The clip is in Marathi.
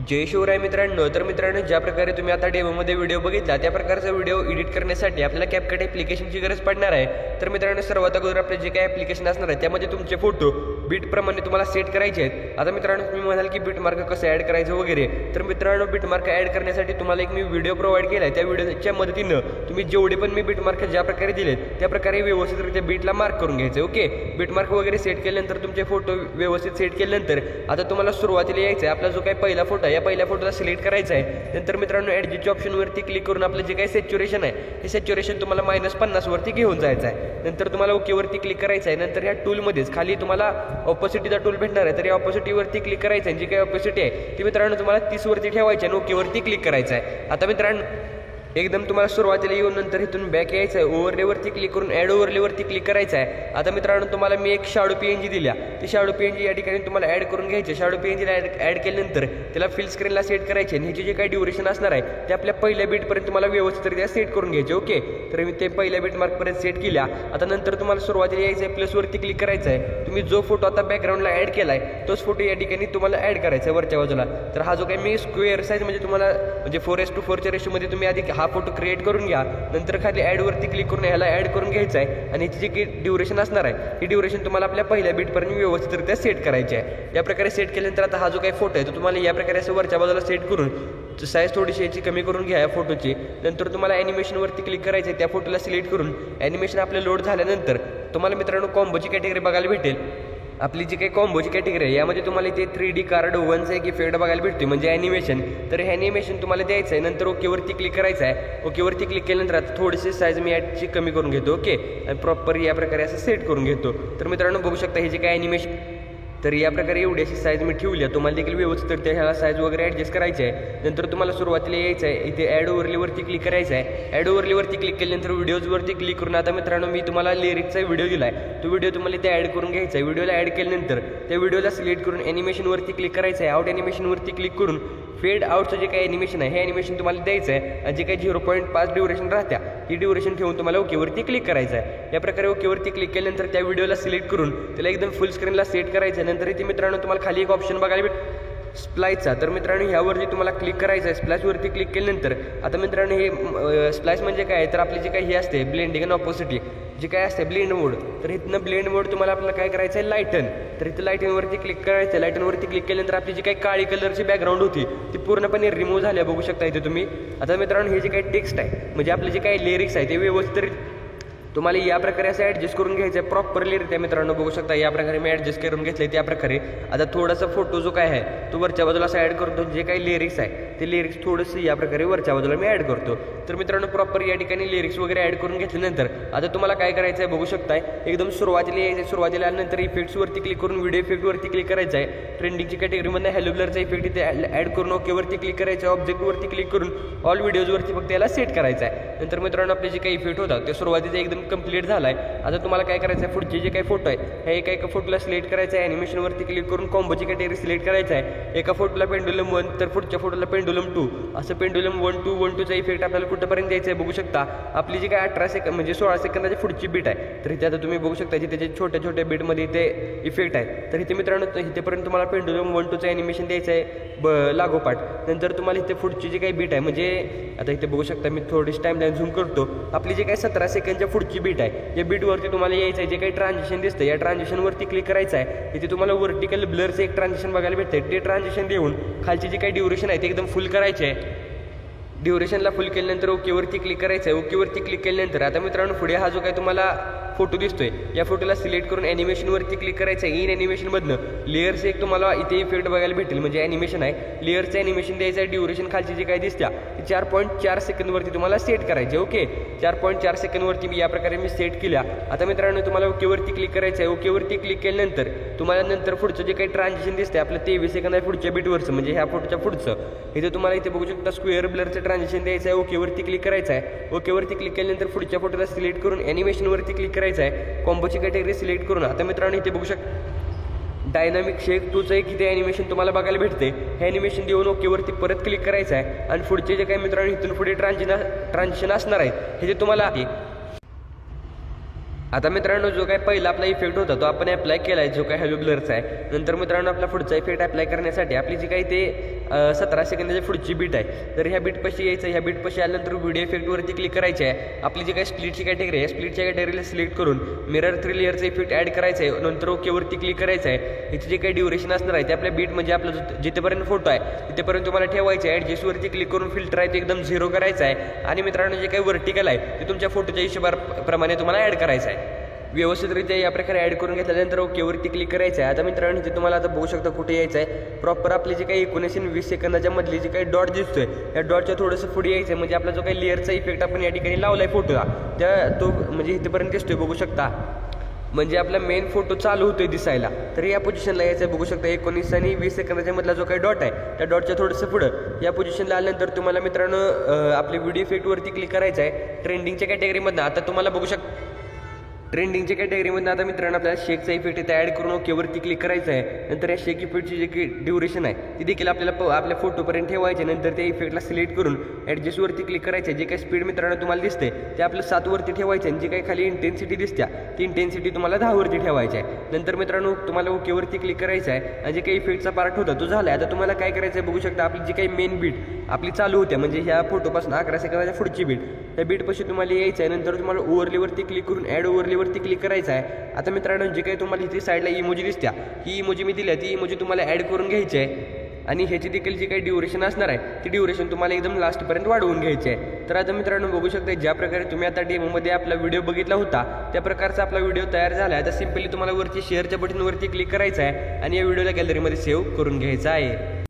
जय शिवराय मित्रांनो. तर मित्रांनो, ज्या प्रकारे तुम्ही आता डेमोमध्ये व्हिडिओ बघितला त्या प्रकारचा व्हिडिओ एडिट करण्यासाठी आपल्याला CapCut ॲप्लिकेशनची गरज पडणार आहे. तर मित्रांनो, सर्वात अगोदर आपले जे काही ॲप्लिकेशन असणार आहे त्यामध्ये तुमचे फोटो बीटप्रमाणे तुम्हाला सेट करायचे आहेत. आता मित्रांनो, तुम्ही म्हणाल की बीटमार्क कसं ॲड करायचं वगैरे. तर मित्रांनो, बीटमार्क ॲड करण्यासाठी तुम्हाला एक मी व्हिडिओ प्रोव्हाइड केला आहे. त्या व्हिडिओच्या मदतीनं तुम्ही जेवढे पण मी बीटमार्क ज्या प्रकारे दिलेत त्या प्रकारे व्यवस्थितरित्या बीटला मार्क करून घ्यायचं. ओके, बीटमार्क वगैरे सेट केल्यानंतर तुमचे फोटो व्यवस्थित सेट केल्यानंतर आता तुम्हाला सुरुवातीला यायचं आहे. आपला जो काही पहिला फोटो आहे या पहिल्या फोटोला सिलेक्ट करायचा आहे. नंतर मित्रांनो, ॲडजस्टच्या ऑप्शनवरती क्लिक करून आपलं जे काही सॅच्युरेशन आहे हे सॅच्युरेशन तुम्हाला -50 वरती घेऊन जायचं आहे. नंतर तुम्हाला ओकेवरती क्लिक करायचं आहे. नंतर ह्या टूलमध्येच खाली तुम्हाला ऑपोसिटीचा टूल भेटणार आहे. तर या ऑपोसिटीवरती क्लिक करायचं आहे. जी काही ऑपोसिटी आहे ती मित्रांनो तुम्हाला 30 वरती ठेवायची आणि ओकेवरती क्लिक करायचं आहे. आता मित्रांनो, एकदम तुम्हाला सुरुवातीला येऊन नंतर इथून बॅक यायचं आहे. ओव्हरलेवरती क्लिक करून ॲड ओव्हरलेवरती क्लिक करायचं आहे. आता मित्रांनो, तुम्हाला मी एक शॅडो PNG दिल्या. ती शॅडो PNG या ठिकाणी तुम्हाला ॲड करून घ्यायची. शॅडो PNGला ॲड केल्यानंतर त्याला फिल स्क्रीनला सेट करायचे आणि ह्याचे जे काही ड्युरेशन असणार आहे ते आपल्या पहिल्या बीटपर्यंत तुम्हाला व्यवस्थितरित्या सेट करून घ्यायचे. ओके, तर मी ते पहिल्या बीट मार्कपर्यंत सेट केल्या. आता नंतर तुम्हाला सुरुवातीला यायचं आहे, प्लसवरती क्लिक करायचं आहे. तुम्ही जो फोटो आता बॅकग्राऊंडला ॲड केला आहे तोच फोटो या ठिकाणी तुम्हाला ॲड करायचा आहे वरच्या बाजूला. तर हा जो काही मी स्क्वेअर साईज म्हणजे तुम्हाला म्हणजे 4:4 रेशोमध्ये तुम्ही आधी हा फोटो क्रिएट करून घ्या. नंतर खाली ॲडवरती क्लिक करून ह्याला ॲड करून घ्यायचं आहे आणि ह्याची जी काही ड्युरेशन असणार आहे ही ड्युरेशन तुम्हाला आपल्या पहिल्या बीटपर्यंत व्यवस्थितरित्या सेट करायची आहे. या प्रकारे सेट केल्यानंतर आता हा जो काही फोटो आहे तो तुम्हाला या प्रकारे असं वरच्या बाजूला सेट करून साईज थोडीशी याची कमी करून घ्या या फोटोची. नंतर तुम्हाला ॲनिमेशनवरती क्लिक करायचं आहे. त्या फोटोला सिलेक्ट करून ॲनिमेशन आपलं लोड झाल्यानंतर तुम्हाला मित्रांनो कॉम्बोची कॅटेगरी बघायला भेटेल. आपली जी काही कॉम्बोची कॅटेगरी आहे यामध्ये तुम्हाला इथे 3D कार्ड 1चा एक इफेक्ट बघायला भेटते म्हणजे ॲनिमेशन. तर हे ॲनिमेशन तुम्हाला द्यायचं आहे. नंतर ओकेवरती क्लिक करायचं आहे. ओकेवरती क्लिक केल्यानंतर आता थोडीशी साईज मी ॲडची कमी करून घेतो. ओके, आणि प्रॉपर या प्रकारे असं सेट करून घेतो. तर मित्रांनो, बघू शकता हे जे काही ॲनिमेशन तर या प्रकारे एवढी अशी साईज मी ठेवली आहे. तुम्हाला देखील व्यवस्थित ह्याला साईज वगैरे ॲडजस्ट करायची आहे. नंतर तुम्हाला सुरुवातीला यायचं आहे, इथे ॲड ओव्हरलेवरती क्लिक करायचं आहे. ॲड ओव्हरलेवरती क्लिक केल्यानंतर व्हिडिओजवरती क्लिक करून आता मित्रांनो मी तुम्हाला लिरिक्सचा व्हिडिओ दिला आहे. तो व्हिडिओ तुम्हाला इथे ॲड करून घ्यायचा आहे. व्हिडिओला ॲड केल्यानंतर त्या व्हिडिओला सिलेक्ट करून ॲनिमेशनवरती क्लिक करायचं आहे. आउट ॲनिमेशनवरती क्लिक करून फेड आउटचं जे काही ॲनिमेशन आहे हे ॲनिमेशन तुम्हाला द्यायचं आहे आणि जे काही 0.5 ड्युरेशन राहत्या ही ड्युरेशन ठेवून तुम्हाला ओकेवरती क्लिक करायचं आहे. या प्रकारे ओकेवरती क्लिक केल्यानंतर त्या व्हिडिओला सिलेक्ट करून त्याला एकदम फुल स्क्रीनला सेट करायचं आहे. नंतर इथे मित्रांनो तुम्हाला खाली एक ऑप्शन बघायला भेट स्प्लाइसचा. तर मित्रांनो, ह्यावरती तुम्हाला क्लिक करायचं आहे. स्प्लॅशवरती क्लिक केल्यानंतर आता मित्रांनो हे स्प्लॅश म्हणजे काय तर आपली जे काही हे असते ब्लेंडिंग आणि ऑपोसिटी जे काय असते ब्लेंड मोड. तर इथनं ब्लेंड मोड तुम्हाला आपल्याला काय करायचं आहे लाईटन. तर इथं लाईटनवरती क्लिक करायचं आहे. लाईटनवरती क्लिक केल्यानंतर आपली जी काही काळी कलरची बॅकग्राऊंड होती ती पूर्णपणे रिमूव्ह झाल्या बघू शकता इथे तुम्ही. आता मित्रांनो, हे जे काही टेक्स्ट आहे म्हणजे आपले जे काही लिरिक्स आहे ते व्यवस्थित तुम्हाला या प्रकारे असं ॲडजस्ट करून घ्यायचं आहे प्रॉपरली रित्या. मित्रांनो, बघू शकता या प्रकारे मी ॲडजस्ट करून घेतलं त्या प्रकारे. आता थोडासा फोटो जो काय आहे तो वरच्या बाजूला असं ॲड करतो. जे काही लिरिक्स आहे ते लिरिक्स थोडंसं या प्रकारे वरच्या बाजूला मी ॲड करतो. तर मित्रांनो, प्रॉपर या ठिकाणी लिरिक्स वगैरे ॲड करून घेतल्यानंतर आता तुम्हाला काय करायचं आहे बघू शकताय. एकदम सुरुवातीला यायचं आहे. सुरुवातीला आल्यानंतर इफेक्ट्सवरती क्लिक करून व्हिडिओ इफेक्टवरती क्लिक करायचं आहे. ट्रेंडिंगची कॅटेगरीमध्ये हॅलो ब्लरचा इफेक्ट इथे ॲड करून ओकेवरती क्लिक करायचं आहे. ऑब्जेक्टवरती क्लिक करून ऑल व्हिडिओजवरती फक्त याला सेट करायचं आहे. नंतर मित्रांनो, आपले जे काही इफेक्ट होतात ते सुरुवातीचा एकदम कंप्लीट झाला आहे. आता तुम्हाला काय करायचं आहे, पुढचे जे काही फोटो आहे ह्या एका फोटोला सिलेक्ट करायचं आहे. ॲनिमेशनवरती क्लिक करून कॉम्बोची कॅटेगरी सिलेक्ट करायचं आहे. एका फोटोला पेंडुलम 1 तर पुढच्या फोटोला पेंडुलम 2 असं पेंडुलम 1-2-1-2चा इफेक्ट आपल्याला कुठंपर्यंत द्यायचं आहे बघू शकता. आपली जी काय 18 सेकंद म्हणजे 16 सेकंदाची पुढची बीट आहे तर इथे आता तुम्ही बघू शकता जिथे छोट्या छोट्या बीटमध्ये इथे इफेक्ट आहे. तर इथे मित्रांनो इथेपर्यंत तुम्हाला पेंडुलम 1-2चं ॲनिमेशन द्यायचं आहे लागोपाठ. नंतर तुम्हाला इथे पुढची जी काही बीट आहे म्हणजे आता इथे बघू शकता मी थोडीशी टाईमलाईन झूम करतो. आपली जी काही 17 सेकंडच्या पुढची बीट आहे या बीटवरती तुम्हाला यायचं आहे. जे काही ट्रान्झिशन दिसतं या ट्रान्झिशनवरती क्लिक करायचं आहे. इथे तुम्हाला व्हर्टिकल ब्लरचं एक ट्रान्झिशन बघायला भेटते. ते ट्रान्झिशन देऊन खालची जी काही ड्युरेशन आहे ते एकदम फुल करायचे आहे. ड्युरेशनला फुल केल्यानंतर ओकेवरती क्लिक करायचं आहे. ओकेवरती क्लिक केल्यानंतर आता मित्रांनो पुढे हा जो काही तुम्हाला फोटो दिसतोय या फोटोला सिलेक्ट करून ॲनिमेशनवरती क्लिक करायचं आहे. इन ॲनिमेशनमधनं लेअर्स एक तुम्हाला इथे इफेक्ट बघायला भेटेल, म्हणजे ॲनिमेशन आहे. लेअरचं ॲनिमेशन द्यायचं आहे. ड्युरेशन खालची जी काय दिसत्या 4.4 सेकंदवरती तुम्हाला सेट करायचे. ओके, 4.4 सेकंदवरती मी या प्रकारे सेट केल्या. आता मित्रांनो तुम्हाला ओकेवरती क्लिक करायचं आहे. ओकेवरती क्लिक केल्यानंतर तुम्हाला नंतर पुढचं जे काही ट्रान्झिशन दिसते आपलं 23 सेकंद आहे पुढच्या बीटवरचं, म्हणजे ह्या फोटोच्या पुढचं. इथे तुम्हाला इथे बघू शकता स्क्वेअर ब्लरचं ट्रान्झिशन द्यायचं आहे. ओकेवरती क्लिक करायचं आहे. ओकेवरती क्लिक केल्यानंतर पुढच्या फोटोला सिलेक्ट करून ॲनिमेशनवरती क्लिक करायचं आहे. कॉम्बोची कॅटेगरी सिलेक्ट करून आता मित्रांनो इथे बघू शकता डायनामिक शेक टूचं एक इथे ॲनिमेशन तुम्हाला बघायला भेटते. हे ॲनिमेशन देऊन ओकेवरती परत क्लिक करायचं आहे. आणि पुढचे जे काही मित्रांनो इथून पुढे ट्रान्झिशन असणार आहे हे जे तुम्हाला आता मित्रांनो जो काय पहिला आपला इफेक्ट होता तो आपण अप्लाय केला आहे, जो काय हॅलो ब्लरचा आहे. नंतर मित्रांनो आपला पुढचा इफेक्ट अप्लाय करण्यासाठी आपली जी काही ते 17 सेकंदाची पुढची बीट आहे तर ह्या बीटपाशी यायचं. ह्या बीटपाशी आल्यानंतर व्हिडिओ इफेक्टवरती क्लिक करायचे आहे. आपली जी काही स्प्लिटची कॅटेगरी आहे स्प्लिटच्या कॅटेगरीला सिलेक्ट करून मिरर 3 लेअरचा इफेक्ट ॲड करायचा आहे. नंतर ओकेवरती क्लिक करायचं आहे. ह्याची जे काही ड्युरेशन असणार आहे ते आपल्या बीट म्हणजे आपला जिथेपर्यंत फोटो आहे तिथेपर्यंत तुम्हाला ठेवायचं आहे. ॲडजस्टवरती क्लिक करून फिल्टर आहे ते एकदम 0 करायचं आहे. आणि मित्रांनो जे काही वर्टिकल आहे ते तुमच्या फोटोच्या हिशोबाप्रमाणे तुम्हाला ॲड करायचं आहे. व्यवस्थितरित्या या प्रकारे ॲड करून घेतल्यानंतर ओकेवरती क्लिक करायचं आहे. आता मित्रांनो इथे तुम्हाला आता बघू शकता कुठे यायचं आहे. प्रॉपर आपली जी काही 19 आणि 20 सेकंदाच्या मधली जी काही डॉट दिसतोय या डॉटच्या थोडंसं पुढे यायचं आहे. म्हणजे आपला जो काही लेअरचा इफेक्ट आपण या ठिकाणी लावला आहे फोटोला तो म्हणजे इथेपर्यंत दिसतोय बघू शकता. म्हणजे आपला मेन फोटो चालू होतोय दिसायला. तर या पोझिशनला यायचं आहे बघू शकता. 19 आणि 20 सेकंदाच्या मधला जो काही डॉट आहे त्या डॉटच्या थोडंसं पुढं या पोझिशनला आल्यानंतर तुम्हाला मित्रांनो आपली व्हिडिओ इफेक्टवरती क्लिक करायचं आहे. ट्रेंडिंगच्या कॅटेगरीमधनं आता तुम्हाला बघू शकता ट्रेंडिंगच्या कॅटेगरीमध्ये आता मित्रांनो आपल्याला शेकचा इफेक्ट इथे ॲड करून ओकेवरती क्लिक करायचं आहे. नंतर या शेक इफेक्टची जी काही ड्युरेशन आहे ती देखील आपल्याला आपल्या फोटोपर्यंत ठेवायचे. नंतर त्या इफेक्टला सिलेक्ट करून ॲडजस्टवरती क्लिक करायचं आहे. जे काही स्पीड मित्रांनो तुम्हाला दिसते ते आपलं 7 वरती ठेवायचं आहे. जी काही खाली इंटेन्सिटी दिसत्या ती इंटेन्सिटी तुम्हाला 10 वरती ठेवायची आहे. नंतर मित्रांनो तुम्हाला ओकेवरती क्लिक करायचं आहे. आणि जे काही इफेक्टचा पार्ट होता तो झाला आहे. आता तुम्हाला काय करायचं आहे बघू शकता. आपली जी काही मेन बीट आपली चालू होत्या म्हणजे ह्या फोटोपासून 11 सेकंदाच्या पुढची बीट त्या बीटपाशी तुम्हाला यायचं आहे. नंतर तुम्हाला ओव्हरलेवरती क्लिक करून ॲड ओव्हरलेवरती क्लिक करायचं आहे. आता मित्रांनो जे काही तुम्हाला इथे साईडला इमोजी दिसत्या ही इमोजी मी दिल्या ती इमोजी तुम्हाला ॲड करून घ्यायची आहे. आणि ह्याची देखील जी काही ड्युरेशन असणार आहे ती ड्युरेशन तुम्हाला एकदम लास्टपर्यंत वाढवून घ्यायची आहे. तर आता मित्रांनो बघू शकता ज्या प्रकारे तुम्ही आता डेमोमध्ये आपला व्हिडिओ बघितला होता त्या प्रकारचा आपला व्हिडिओ तयार झाला आहे. आता सिम्पली तुम्हाला वरती शेअरच्या बटनवरती क्लिक करायचं आहे आणि या व्हिडिओला गॅलरीमध्ये सेव्ह करून घ्यायचा आहे.